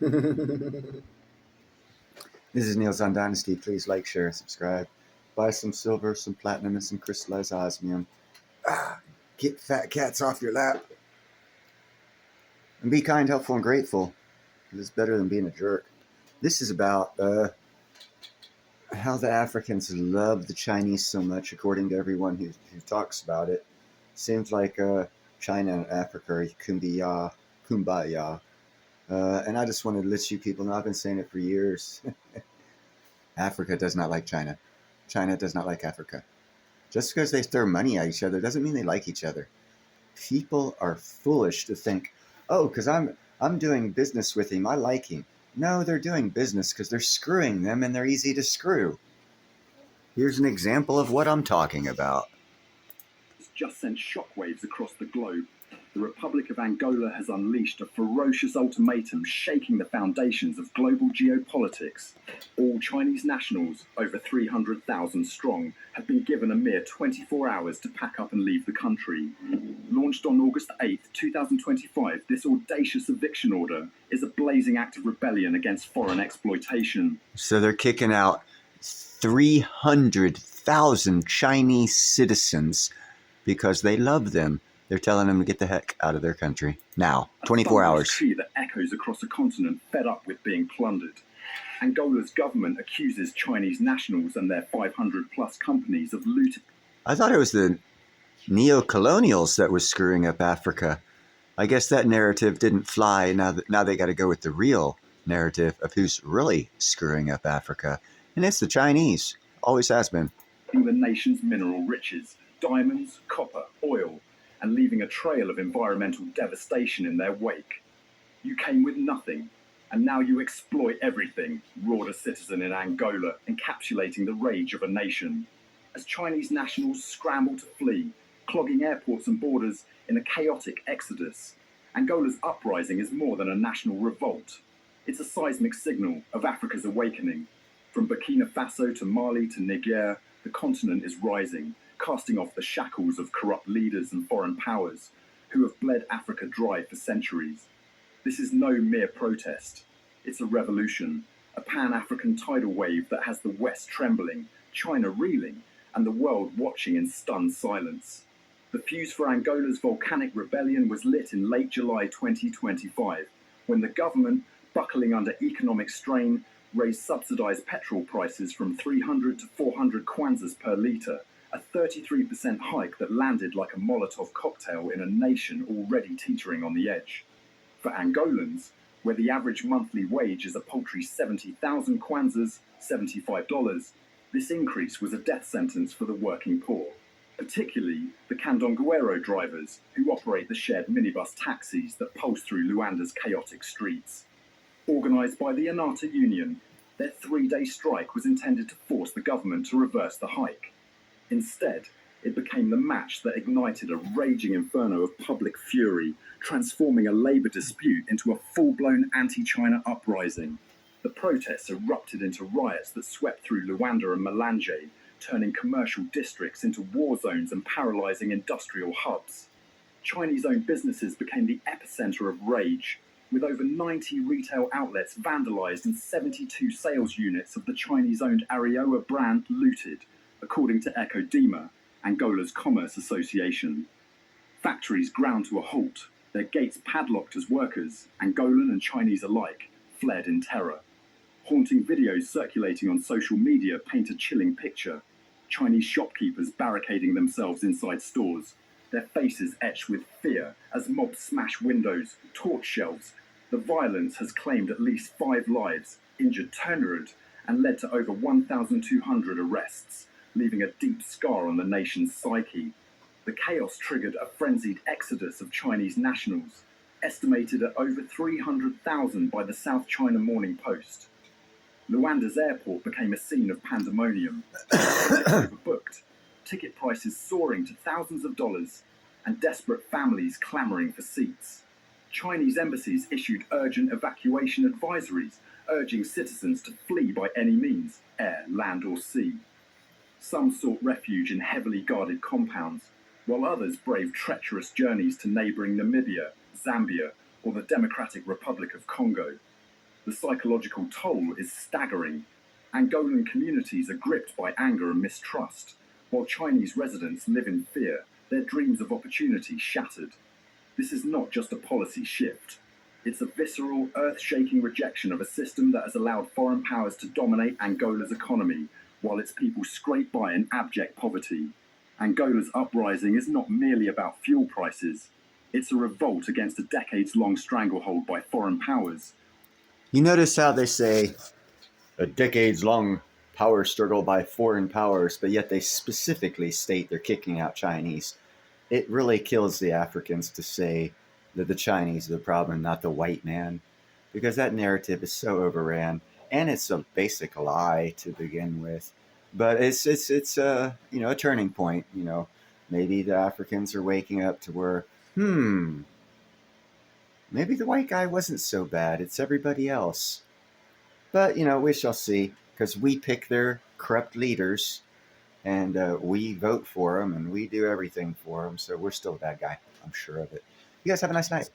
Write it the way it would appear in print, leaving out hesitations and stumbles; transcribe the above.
This is Niels on Dynasty. Please like, share, subscribe. Buy some silver, some platinum, and some crystallized osmium. Get fat cats off your lap. And be kind, helpful, and grateful. It's better than being a jerk. This is about how the Africans love the Chinese so much, according to everyone who talks about it. Seems like China and Africa are kumbaya. And I just wanted to let you people know, I've been saying it for years. Africa does not like China. China does not like Africa. Just because they throw money at each other doesn't mean they like each other. People are foolish to think, oh, because I'm doing business with him, I like him. No, they're doing business because they're screwing them and they're easy to screw. Here's an example of what I'm talking about. It's just sent shockwaves across the globe. The Republic of Angola has unleashed a ferocious ultimatum shaking the foundations of global geopolitics. All Chinese nationals, over 300,000 strong, have been given a mere 24 hours to pack up and leave the country. Launched on August 8, 2025, this audacious eviction order is a blazing act of rebellion against foreign exploitation. So they're kicking out 300,000 Chinese citizens because they love them. They're telling them to get the heck out of their country now. 24 hours. A cry that echoes across a continent fed up with being plundered. Angola's government accuses Chinese nationals and their 500-plus companies of looting. I thought it was the neo-colonials that was screwing up Africa. I guess that narrative didn't fly. Now they got to go with the real narrative of who's really screwing up Africa. And it's the Chinese. Always has been. The nation's mineral riches, diamonds, copper, oil, and leaving a trail of environmental devastation in their wake. You came with nothing, and now you exploit everything, roared a citizen in Angola, encapsulating the rage of a nation. As Chinese nationals scramble to flee, clogging airports and borders in a chaotic exodus, Angola's uprising is more than a national revolt. It's a seismic signal of Africa's awakening. From Burkina Faso to Mali to Niger, the continent is rising, casting off the shackles of corrupt leaders and foreign powers who have bled Africa dry for centuries. This is no mere protest. It's a revolution, a pan-African tidal wave that has the West trembling, China reeling, and the world watching in stunned silence. The fuse for Angola's volcanic rebellion was lit in late July 2025, when the government, buckling under economic strain, raised subsidized petrol prices from 300 to 400 kwanzas per litre, a 33% hike that landed like a Molotov cocktail in a nation already teetering on the edge. For Angolans, where the average monthly wage is a paltry 70,000 kwanzas, $75, this increase was a death sentence for the working poor, particularly the Kandonguero drivers who operate the shared minibus taxis that pulse through Luanda's chaotic streets. Organised by the Anata Union, their 3-day strike was intended to force the government to reverse the hike. Instead, it became the match that ignited a raging inferno of public fury, transforming a labour dispute into a full-blown anti-China uprising. The protests erupted into riots that swept through Luanda and Malanje, turning commercial districts into war zones and paralysing industrial hubs. Chinese-owned businesses became the epicentre of rage, with over 90 retail outlets vandalised and 72 sales units of the Chinese-owned Arioa brand looted, according to Ecodema, Angola's commerce association. Factories ground to a halt, their gates padlocked as workers, Angolan and Chinese alike, fled in terror. Haunting videos circulating on social media paint a chilling picture. Chinese shopkeepers barricading themselves inside stores, their faces etched with fear as mobs smash windows, torch shelves. The violence has claimed at least 5 lives, injured 200, and led to over 1,200 arrests, leaving a deep scar on the nation's psyche. The chaos triggered a frenzied exodus of Chinese nationals, estimated at over 300,000 by the South China Morning Post. Luanda's airport became a scene of pandemonium, overbooked, ticket prices soaring to thousands of dollars, and desperate families clamoring for seats. Chinese embassies issued urgent evacuation advisories, urging citizens to flee by any means, air, land or sea. Some sought refuge in heavily guarded compounds, while others braved treacherous journeys to neighbouring Namibia, Zambia, or the Democratic Republic of Congo. The psychological toll is staggering. Angolan communities are gripped by anger and mistrust, while Chinese residents live in fear, their dreams of opportunity shattered. This is not just a policy shift. It's a visceral, earth-shaking rejection of a system that has allowed foreign powers to dominate Angola's economy, while its people scrape by in abject poverty. Angola's uprising is not merely about fuel prices. It's a revolt against a decades-long stranglehold by foreign powers. You notice how they say a decades-long power struggle by foreign powers, but yet they specifically state they're kicking out Chinese. It really kills the Africans to say that the Chinese are the problem, not the white man, because that narrative is so overran, and it's a basic lie to begin with. But it's a a turning point. Maybe the Africans are waking up to where maybe the white guy wasn't so bad. It's everybody else. But we shall see, because we pick their corrupt leaders, and we vote for them, and we do everything for them. So we're still a bad guy. I'm sure of it. You guys have a nice night.